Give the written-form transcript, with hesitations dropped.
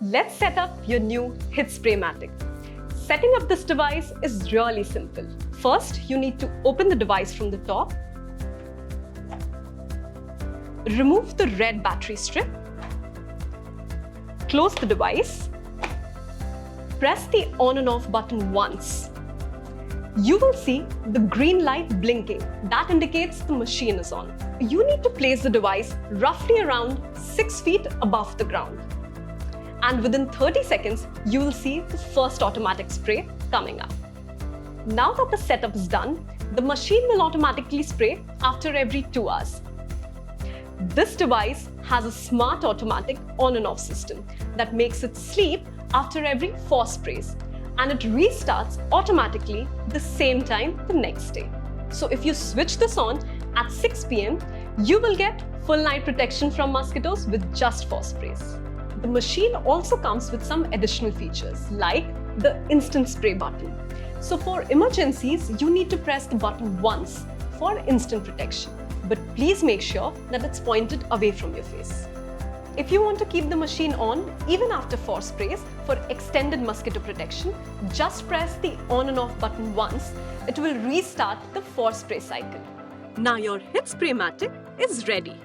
Let's set up your new HIT Spray Matic. Setting up this device is really simple. First, you need to open the device from the top, remove the red battery strip, close the device, press the on and off button once. You will see the green light blinking. That indicates the machine is on. You need to place the device roughly around 6 feet above the ground. And within 30 seconds, you will see the first automatic spray coming up. Now that the setup is done, the machine will automatically spray after every 2 hours. This device has a smart automatic on and off system that makes it sleep after every 4 sprays, and it restarts automatically the same time the next day. So if you switch this on at 6 p.m, you will get full night protection from mosquitoes with just 4 sprays. The machine also comes with some additional features like the instant spray button. So for emergencies, you need to press the button once for instant protection, but please make sure that it's pointed away from your face. If you want to keep the machine on even after 4 sprays for extended mosquito protection, just press the on and off button once. It will restart the 4 spray cycle. Now your HIT Spray Matic is ready.